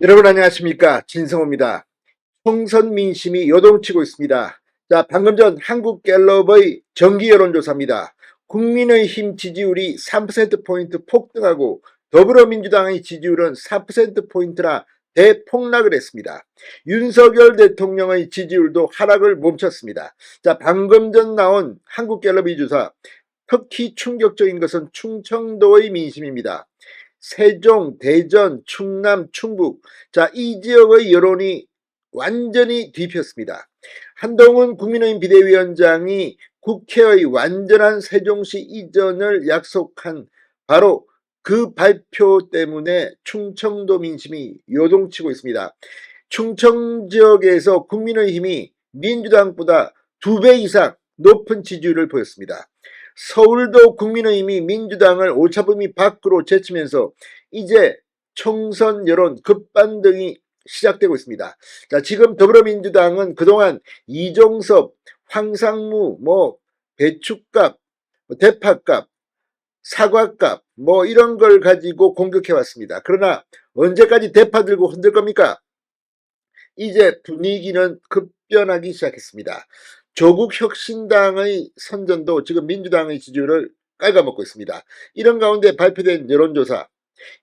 여러분 안녕하십니까, 진성호입니다. 총선 민심이 요동치고 있습니다. 자, 방금 전 한국갤럽의 정기 여론조사입니다. 국민의힘 지지율이 3%포인트 폭등하고 더불어민주당의 지지율은 4%포인트나 대폭락을 했습니다. 윤석열 대통령의 지지율도 하락을 멈췄습니다. 자, 방금 전 나온 한국갤럽의 조사, 특히 충격적인 것은 충청도의 민심입니다. 세종, 대전, 충남, 충북, 자, 이 지역의 여론이 완전히 뒤폈습니다. 한동훈 국민의힘 비대위원장이 국회의 완전한 세종시 이전을 약속한 바로 그 발표 때문에 충청도 민심이 요동치고 있습니다. 충청 지역에서 국민의힘이 민주당보다 2배 이상 높은 지지율을 보였습니다. 서울도 국민의힘이 민주당을 오차범위 밖으로 제치면서 이제 총선 여론 급반등이 시작되고 있습니다. 자, 지금 더불어민주당은 그동안 이종섭, 황상무, 배추값, 대파값, 사과값, 이런 걸 가지고 공격해 왔습니다. 그러나 언제까지 대파 들고 흔들 겁니까? 이제 분위기는 급변하기 시작했습니다. 조국 혁신당의 선전도 지금 민주당의 지지율을 깔아먹고 있습니다. 이런 가운데 발표된 여론조사,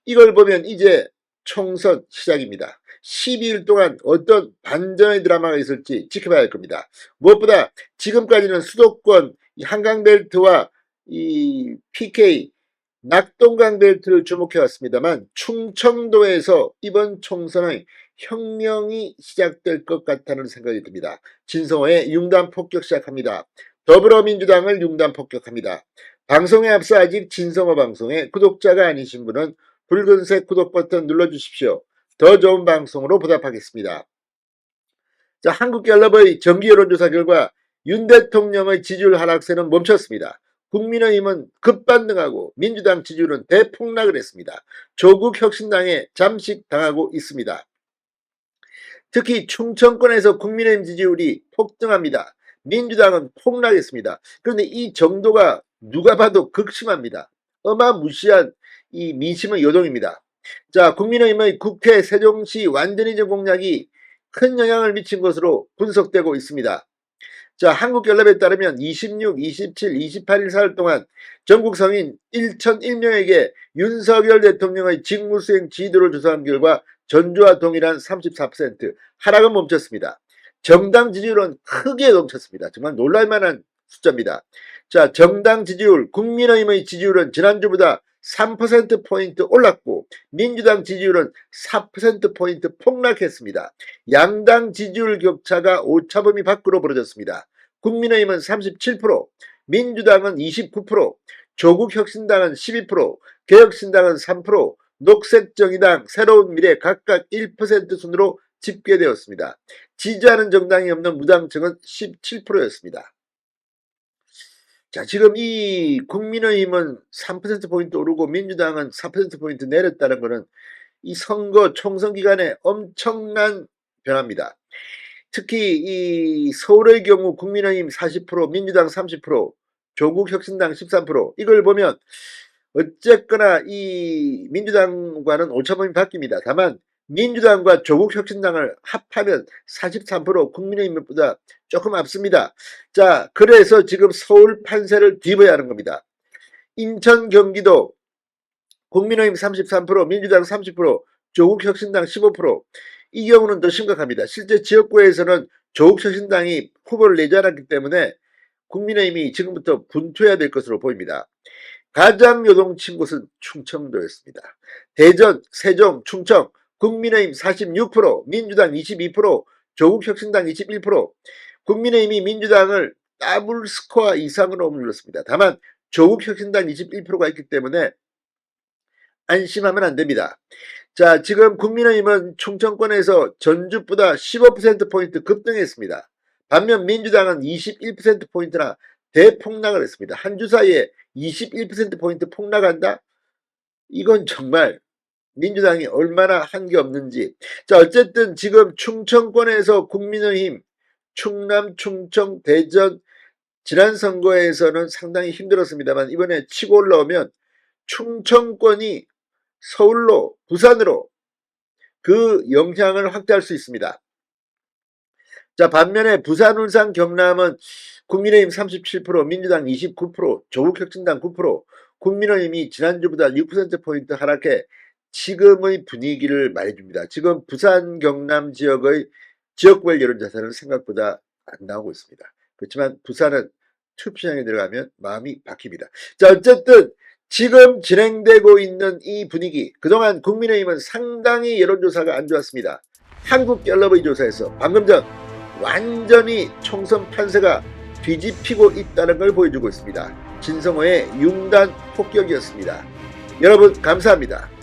이걸 보면 이제 총선 시작입니다. 12일 동안 어떤 반전의 드라마가 있을지 지켜봐야 할 겁니다. 무엇보다 지금까지는 수도권 한강벨트와 이 PK 낙동강 벨트를 주목해 왔습니다만 충청도에서 이번 총선의 혁명이 시작될 것 같다는 생각이 듭니다. 진성호의 융단 폭격 시작합니다. 더불어민주당을 융단 폭격합니다. 방송에 앞서 아직 진성호 방송의 구독자가 아니신 분은 붉은색 구독 버튼 눌러주십시오. 더 좋은 방송으로 보답하겠습니다. 자, 한국갤럽의 정기 여론조사 결과 윤 대통령의 지지율 하락세는 멈췄습니다. 국민의힘은 급반등하고 민주당 지지율은 대폭락을 했습니다. 조국 혁신당에 잠식당하고 있습니다. 특히 충청권에서 국민의힘 지지율이 폭등합니다. 민주당은 폭락했습니다. 그런데 이 정도가 누가 봐도 극심합니다. 어마무시한 이 민심의 요동입니다. 자, 국민의힘의 국회 세종시 완전이전 공약이 큰 영향을 미친 것으로 분석되고 있습니다. 자, 한국갤럽에 따르면 26, 27, 28일 사흘 동안 전국 성인 1,001명에게 윤석열 대통령의 직무수행 지도를 조사한 결과 전주와 동일한 34%, 하락은 멈췄습니다. 정당 지지율은 크게 멈췄습니다. 정말 놀랄만한 숫자입니다. 자, 정당 지지율, 국민의힘의 지지율은 지난주보다 3%포인트 올랐고 민주당 지지율은 4%포인트 폭락했습니다. 양당 지지율 격차가 오차범위 밖으로 벌어졌습니다. 국민의힘은 37%, 민주당은 29%, 조국혁신당은 12%, 개혁신당은 3%, 녹색정의당, 새로운미래 각각 1% 순으로 집계되었습니다. 지지하는 정당이 없는 무당층은 17%였습니다. 자, 지금 이 국민의힘은 3%포인트 오르고 민주당은 4%포인트 내렸다는 것은 이 선거 총선 기간에 엄청난 변화입니다. 특히 이 서울의 경우 국민의힘 40%, 민주당 30%, 조국혁신당 13%, 이걸 보면 어쨌거나 이 민주당과는 오차범위 바뀝니다. 다만 민주당과 조국혁신당을 합하면 43% 국민의힘보다 조금 앞섭니다. 자, 그래서 지금 서울 판세를 뒤집어야 하는 겁니다. 인천, 경기도 국민의힘 33%, 민주당 30%, 조국혁신당 15%. 이 경우는 더 심각합니다. 실제 지역구에서는 조국혁신당이 후보를 내지 않았기 때문에 국민의힘이 지금부터 분투해야 될 것으로 보입니다. 가장 요동친 곳은 충청도였습니다. 대전, 세종, 충청, 국민의힘 46%, 민주당 22%, 조국혁신당 21%. 국민의힘이 민주당을 더블 스코어 이상으로 눌렀습니다. 다만 조국혁신당 21%가 있기 때문에 안심하면 안 됩니다. 자, 지금 국민의힘은 충청권에서 전주보다 15%포인트 급등했습니다. 반면 민주당은 21%포인트나 대폭락을 했습니다. 한 주 사이에 21%포인트 폭락한다? 이건 정말 민주당이 얼마나 한 게 없는지. 자, 어쨌든 지금 충청권에서 국민의힘, 충남, 충청, 대전, 지난 선거에서는 상당히 힘들었습니다만 이번에 치고 올라오면 충청권이 서울로, 부산으로 그 영향을 확대할 수 있습니다. 자, 반면에 부산, 울산, 경남은 국민의힘 37%, 민주당 29%, 조국혁신당 9%, 국민의힘이 지난주보다 6%포인트 하락해 지금의 분위기를 말해줍니다. 지금 부산, 경남 지역의 지역별 여론조사는 생각보다 안 나오고 있습니다. 그렇지만 부산은 투표장에 들어가면 마음이 바뀝니다. 자, 어쨌든 지금 진행되고 있는 이 분위기, 그동안 국민의힘은 상당히 여론조사가 안 좋았습니다. 한국갤럽의 조사에서 방금 전 완전히 총선 판세가 뒤집히고 있다는 걸 보여주고 있습니다. 진성호의 융단 폭격이었습니다. 여러분 감사합니다.